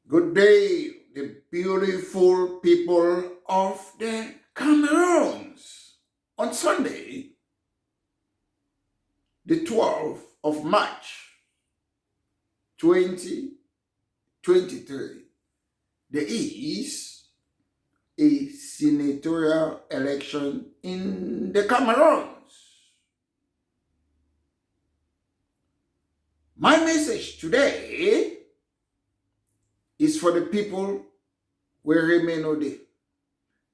Good day, the beautiful people of the Cameroons. On Sunday, the 12th of March, 2023, there is a senatorial election in the Cameroons. My message today is for the people where remain no day,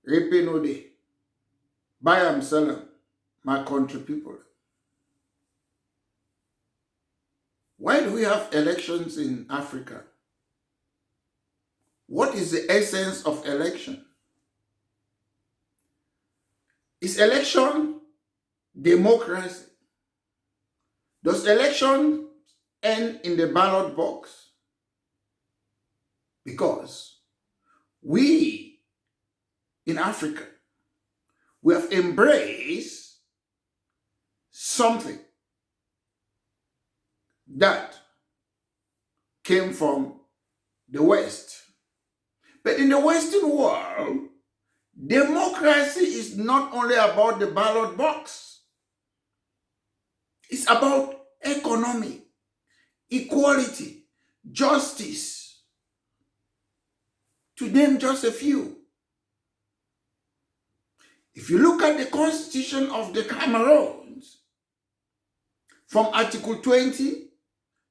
repe no day, buy and sell them, my country people. Why do we have elections in Africa? What is the essence of election? Is election democracy? Does election end in the ballot box? Because we in Africa, we have embraced something that came from the West. But in the Western world, democracy is not only about the ballot box. It's about economy, equality, justice, to name just a few. If you look at the Constitution of the Cameroons, from Article 20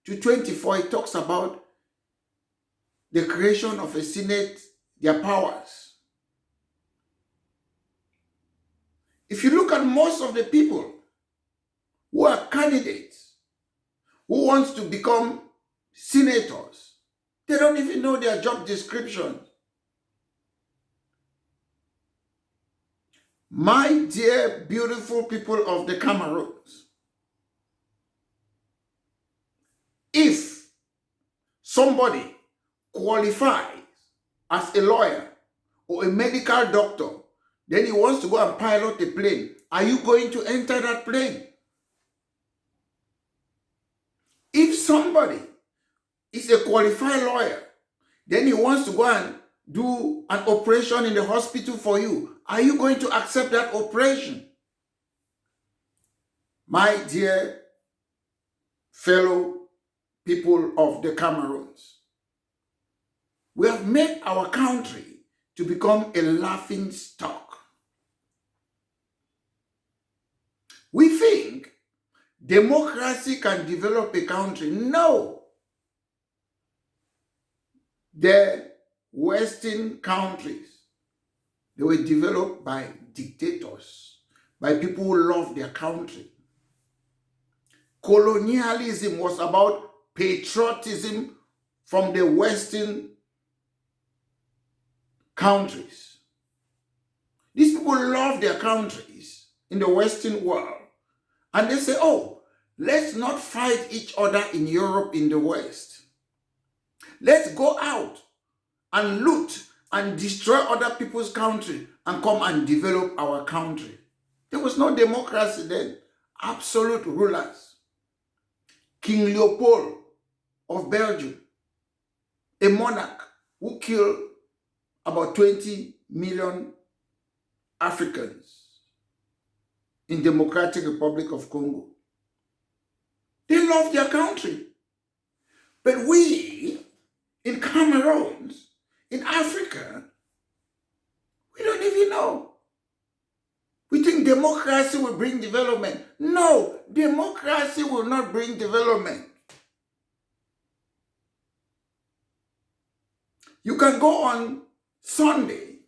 to 24, it talks about the creation of a Senate, their powers. If you look at most of the people who are candidates, who wants to become senators, they don't even know their job description. My dear, beautiful people of the Cameroons, if somebody qualifies as a lawyer or a medical doctor, then he wants to go and pilot a plane, are you going to enter that plane? If somebody is a qualified lawyer, then he wants to go and do an operation in the hospital for you, are you going to accept that operation? My dear fellow people of the Cameroons, we have made our country to become a laughing stock. We think democracy can develop a country. No. The Western countries, they were developed by dictators, by people who love their country. Colonialism was about patriotism from the Western countries. These people love their countries in the Western world. And they say, oh, let's not fight each other in Europe, in the West. Let's go out and loot and destroy other people's country and come and develop our country. There was no democracy then. Absolute rulers. King Leopold of Belgium, a monarch who killed about 20 million Africans in Democratic Republic of Congo. They love their country. But we, in Cameroons, in Africa, we don't even know. We think democracy will bring development. No, democracy will not bring development. You can go on Sunday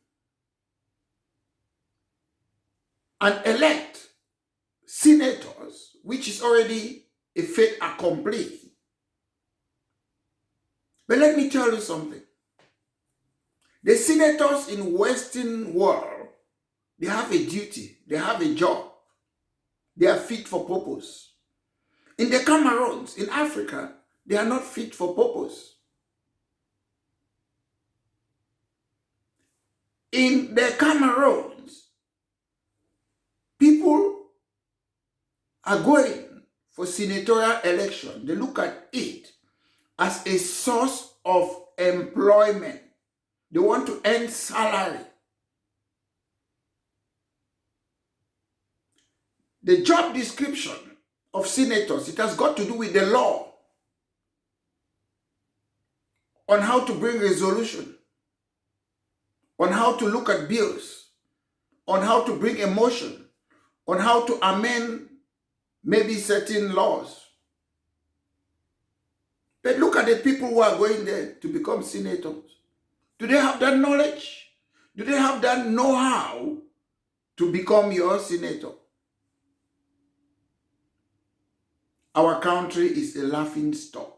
and elect senators, which is already a fait accompli. But let me tell you something. The senators in Western world, they have a duty, they have a job. They are fit for purpose. In the Cameroons, in Africa, they are not fit for purpose. In the Cameroons, people are going for senatorial election. They look at it as a source of employment. They want to earn salary. The job description of senators, it has got to do with the law on how to bring resolution, on how to look at bills, on how to bring a motion, on how to amend maybe certain laws. But look at the people who are going there to become senators. Do they have that knowledge? Do they have that know-how to become your senator? Our country is a laughing stock.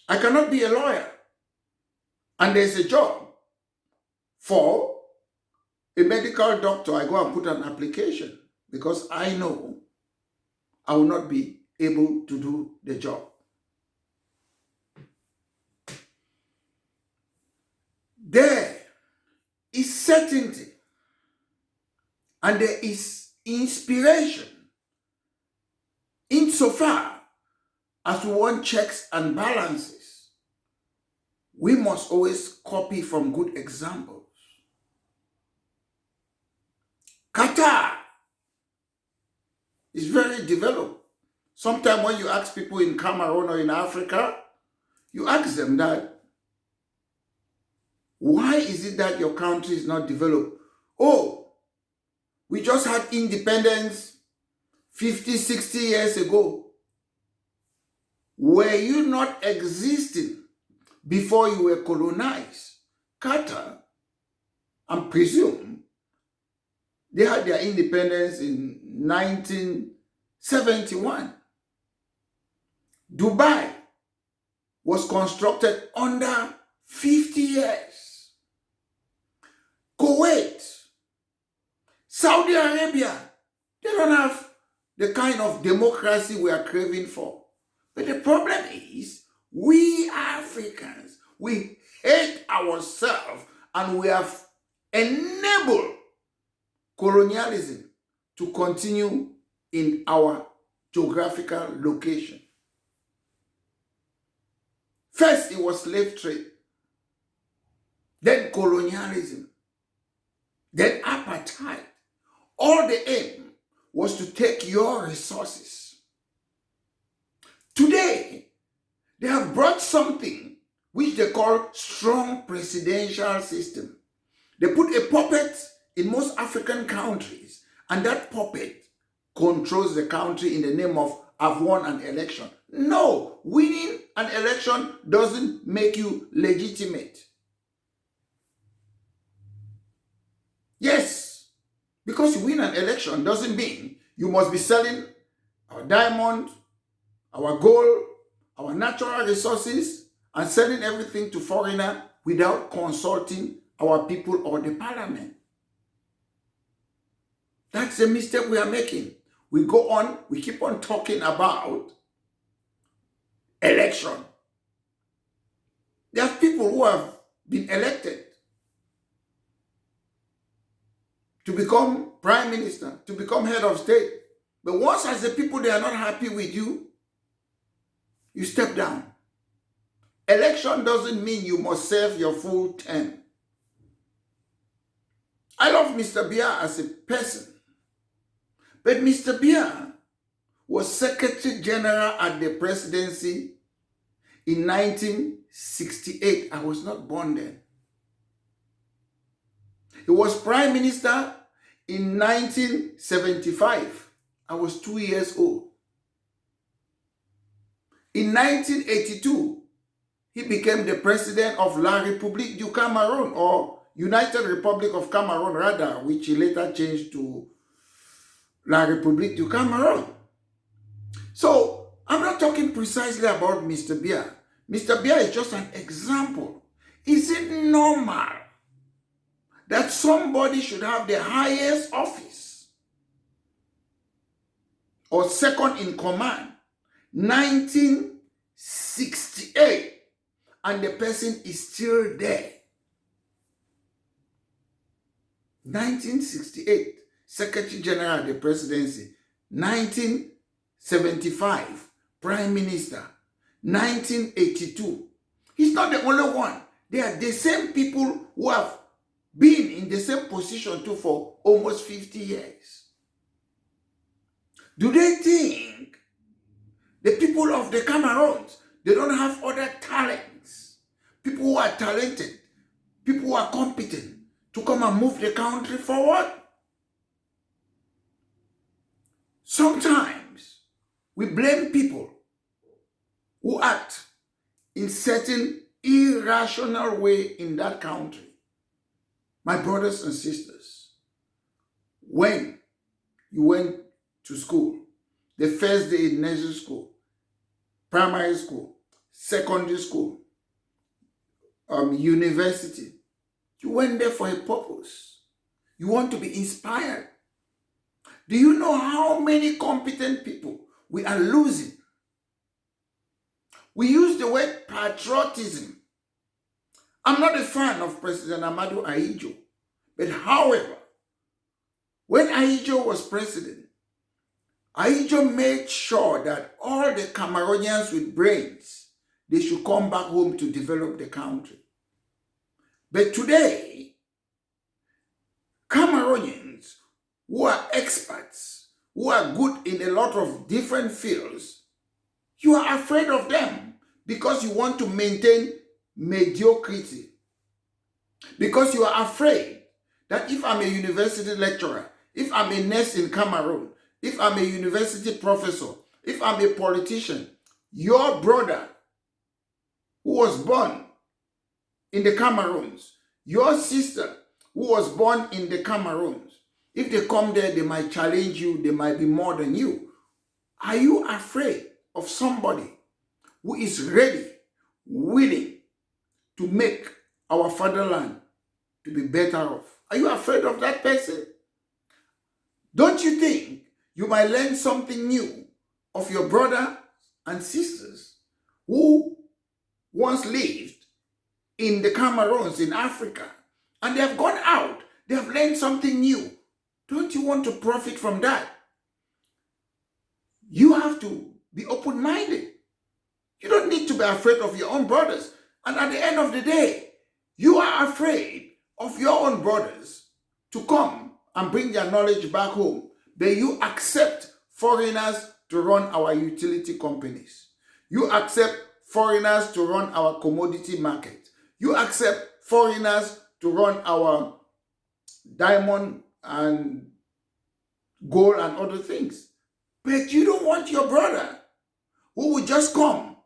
I cannot be a lawyer and there's a job for a medical doctor. I go and put an application because I know I will not be able to do the job. There is certainty and there is inspiration insofar as we want checks and balances. We must always copy from good examples. Qatar is very developed. Sometimes when you ask people in Cameroon or in Africa, you ask them that, why is it that your country is not developed? Oh, we just had independence 50, 60 years ago. Were you not existing before you were colonized? Qatar, I presume, they had their independence in 1971. Dubai was constructed under 50 years. Kuwait, Saudi Arabia, they don't have the kind of democracy we are craving for. But the problem is, we Africans, we hate ourselves and we have enabled colonialism to continue in our geographical location. First, it was slave trade, then colonialism, then apartheid. All the aim was to take your resources. Today, they have brought something which they call strong presidential system. They put a puppet in most African countries, and that puppet controls the country in the name of I've won an election. No, winning an election doesn't make you legitimate. Yes, because you win an election doesn't mean you must be selling our diamond, our gold, our natural resources, and selling everything to foreigner without consulting our people or the parliament. That's the mistake we are making. We go on, we keep on talking about election. There are people who have been elected to become prime minister, to become head of state. But once as the people, they are not happy with you, you step down. Election doesn't mean you must serve your full term. I love Mr. Biya as a person, but Mr. Biya was Secretary General at the presidency in 1968. I was not born then. He was Prime Minister in 1975. I was 2 years old. In 1982, he became the president of La République du Cameroon, or United Republic of Cameroon rather, which he later changed to La République du Cameroon. So, I'm not talking precisely about Mr. Biya. Mr. Biya is just an example. Is it normal that somebody should have the highest office or second in command, 1968, and the person is still there? 1968, Secretary General of the Presidency. 1975, Prime Minister, 1982. He's not the only one. They are the same people who have been in the same position too for almost 50 years. Do they think the people of the Cameroons, they don't have other talents? People who are talented, people who are competent to come and move the country forward? Sometimes we blame people who act in certain irrational way in that country. My brothers and sisters, when you went to school, the first day in nursery school, primary school, secondary school, university, you went there for a purpose. You want to be inspired. Do you know how many competent people we are losing? We use the word patriotism. I'm not a fan of President Amadou Ahidjo, but however, when Ahidjo was president, Ahidjo made sure that all the Cameroonians with brains, they should come back home to develop the country. But today, Cameroonians who are experts, who are good in a lot of different fields, you are afraid of them because you want to maintain mediocrity. Because you are afraid that if I'm a university lecturer, if I'm a nurse in Cameroon, if I'm a university professor, if I'm a politician, your brother who was born in the Cameroons, your sister who was born in the Cameroons, if they come there, they might challenge you, they might be more than you. Are you afraid of somebody who is ready, willing to make our fatherland to be better off? Are you afraid of that person? Don't you think you might learn something new of your brother and sisters who once lived in the Cameroons in Africa and they have gone out, they have learned something new? Don't you want to profit from that? You have to be open-minded. You don't need to be afraid of your own brothers. And at the end of the day, you are afraid of your own brothers to come and bring their knowledge back home. But you accept foreigners to run our utility companies. You accept foreigners to run our commodity market. You accept foreigners to run our diamond and gold and other things. But you don't want your brother who will just come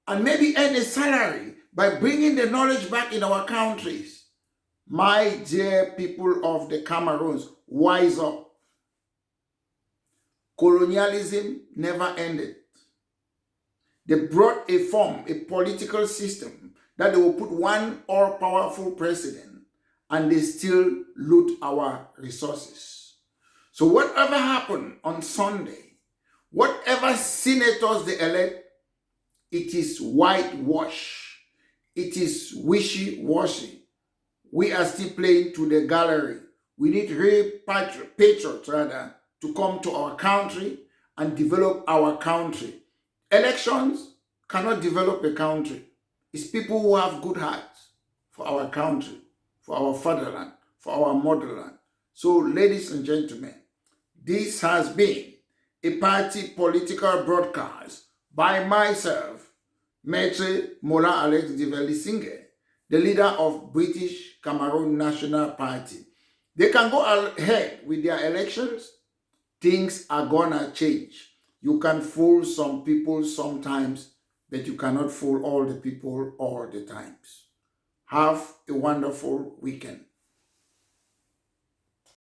and maybe earn a salary by bringing the knowledge back in our countries. My dear people of the Cameroons, wise up. Colonialism never ended. They brought a form, a political system that they will put one all-powerful president and they still loot our resources. So whatever happened on Sunday, whatever senators they elect, it is whitewash. It is wishy-washy. We are still playing to the gallery. We need real patriots rather to come to our country and develop our country. Elections cannot develop a country. It's people who have good hearts for our country, for our fatherland, for our motherland. So, ladies and gentlemen, this has been a party political broadcast by myself, Maître Mola Alex Divelisinge, the leader of British Cameroon National Party. They can go ahead with their elections. Things are gonna change. You can fool some people sometimes, but you cannot fool all the people all the times. Have a wonderful weekend.